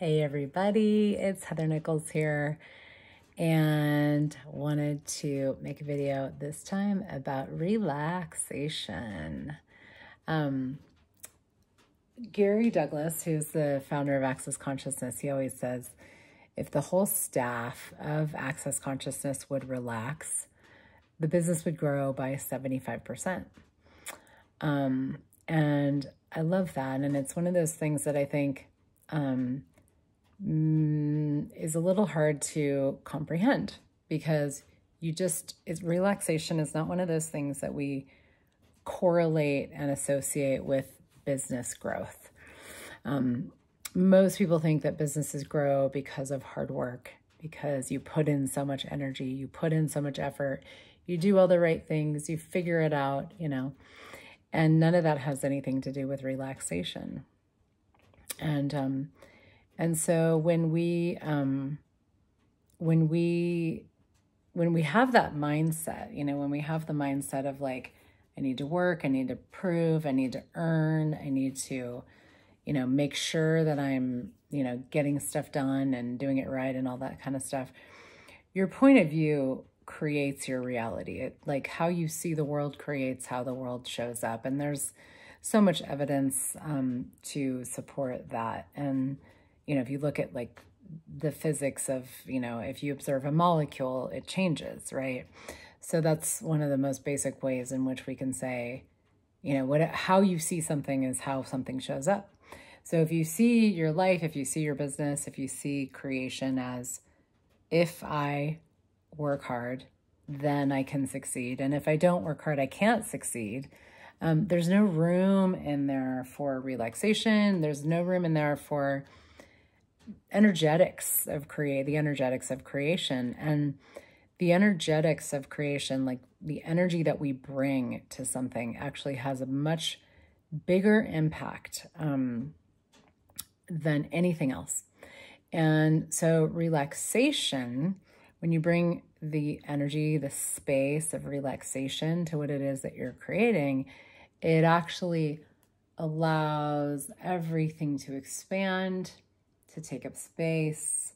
Hey everybody, it's Heather Nichols here, and wanted to make a video this time about relaxation. Gary Douglas, who's the founder of Access Consciousness, he always says, if the whole staff of Access Consciousness would relax, the business would grow by 75%. And I love that. And it's one of those things that I think is a little hard to comprehend, because relaxation is not one of those things that we correlate and associate with business growth. Most people think that businesses grow because of hard work, because you put in so much energy, you put in so much effort, you do all the right things, you figure it out, and none of that has anything to do with relaxation. And so when we have that mindset, when we have the mindset of like, I need to work, I need to prove, I need to earn, I need to, make sure that I'm, getting stuff done and doing it right and all that kind of stuff, your point of view creates your reality. Like how you see the world creates how the world shows up. And there's so much evidence to support that. And if you look at like the physics of, if you observe a molecule, it changes, right? So that's one of the most basic ways in which we can say, how you see something is how something shows up. So if you see your life, if you see your business, if you see creation as, if I work hard, then I can succeed. And if I don't work hard, I can't succeed. There's no room in there for relaxation. There's no room in there for the energetics of creation. And the energetics of creation, like the energy that we bring to something, actually has a much bigger impact than anything else. And so relaxation, when you bring the energy, the space of relaxation to what it is that you're creating, it actually allows everything to expand, to take up space,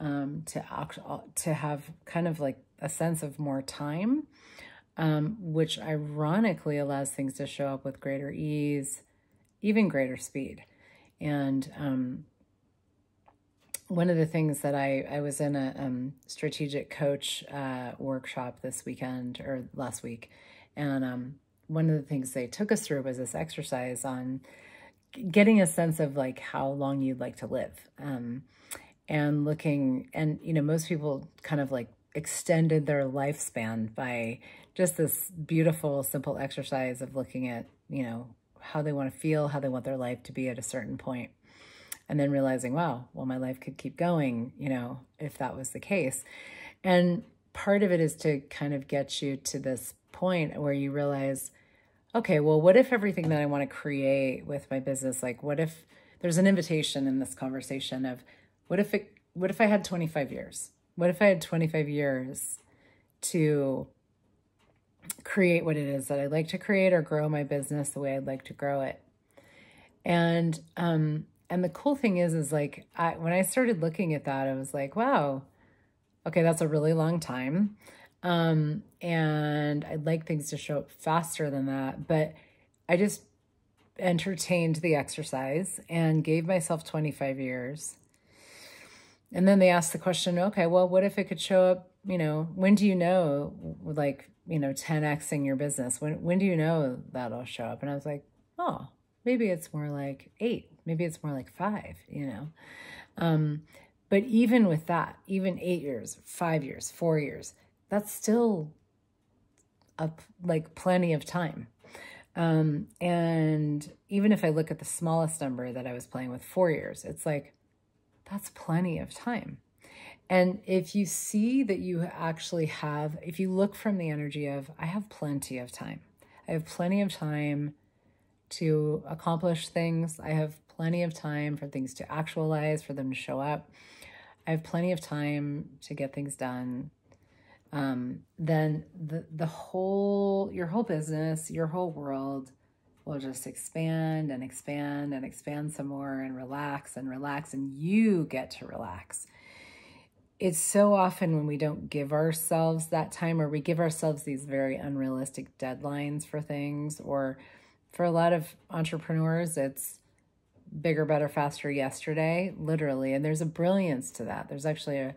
to have kind of like a sense of more time, which ironically allows things to show up with greater ease, even greater speed. And one of the things that I was in a strategic coach workshop this weekend or last week, and one of the things they took us through was this exercise on getting a sense of like how long you'd like to live, and looking, and most people kind of like extended their lifespan by just this beautiful, simple exercise of looking at how they want to feel, how they want their life to be at a certain point. And then realizing, wow, well, my life could keep going, if that was the case. And part of it is to kind of get you to this point where you realize, okay, well, what if everything that I want to create with my business, like what if there's an invitation in this conversation of what if I had 25 years? What if I had 25 years to create what it is that I'd like to create or grow my business the way I'd like to grow it? And the cool thing is like, when I started looking at that, I was like, wow, okay, that's a really long time. And I'd like things to show up faster than that. But I just entertained the exercise and gave myself 25 years. And then they asked the question, okay, well, what if it could show up, when do you know, like, 10Xing your business? When do you know that'll show up? And I was like, oh, maybe it's more like 8. Maybe it's more like 5, But even with that, even 8 years, 5 years, 4 years, that's still like plenty of time. And even if I look at the smallest number that I was playing with, 4 years, it's like, that's plenty of time. And if you see that you actually have, if you look from the energy of, I have plenty of time. I have plenty of time to accomplish things. I have plenty of time for things to actualize, for them to show up. I have plenty of time to get things done. Then your whole business, your whole world will just expand and expand and expand some more and relax, and you get to relax. It's so often when we don't give ourselves that time, or we give ourselves these very unrealistic deadlines for things, or for a lot of entrepreneurs, it's bigger, better, faster yesterday, literally. And there's a brilliance to that. There's actually a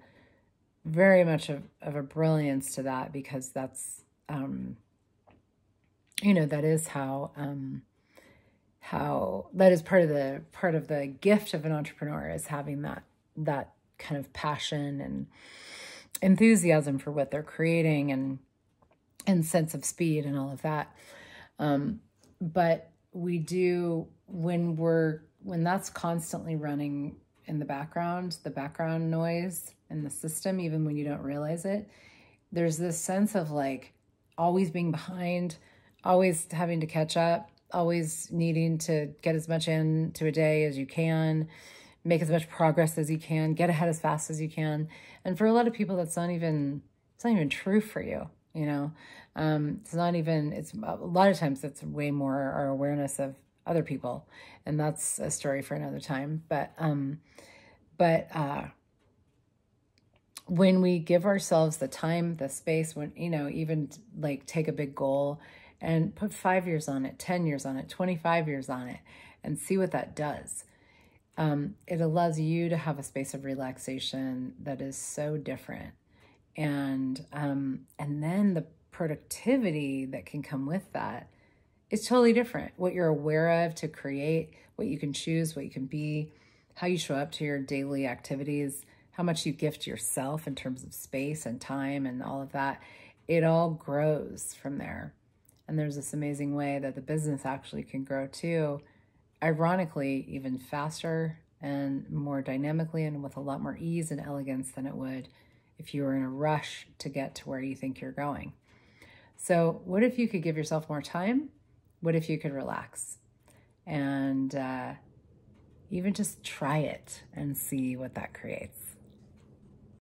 very much of a brilliance to that, because that's, you know, that is how that is part of the gift of an entrepreneur, is having that kind of passion and enthusiasm for what they're creating, and sense of speed and all of that. But we do, when that's constantly running in the background noise in the system, even when you don't realize it, there's this sense of like always being behind, always having to catch up, always needing to get as much into a day as you can, make as much progress as you can, get ahead as fast as you can. And for a lot of people, it's not even true for you, you know? It's a lot of times it's way more our awareness of other people. And that's a story for another time. But when we give ourselves the time, the space, when, you know, even like take a big goal and put 5 years on it, 10 years on it, 25 years on it, and see what that does. It allows you to have a space of relaxation that is so different. And then the productivity that can come with that is totally different. What you're aware of to create, what you can choose, what you can be, how you show up to your daily activities, how much you gift yourself in terms of space and time and all of that, it all grows from there. And there's this amazing way that the business actually can grow too, ironically, even faster and more dynamically and with a lot more ease and elegance than it would if you were in a rush to get to where you think you're going. So what if you could give yourself more time? What if you could relax? And even just try it and see what that creates.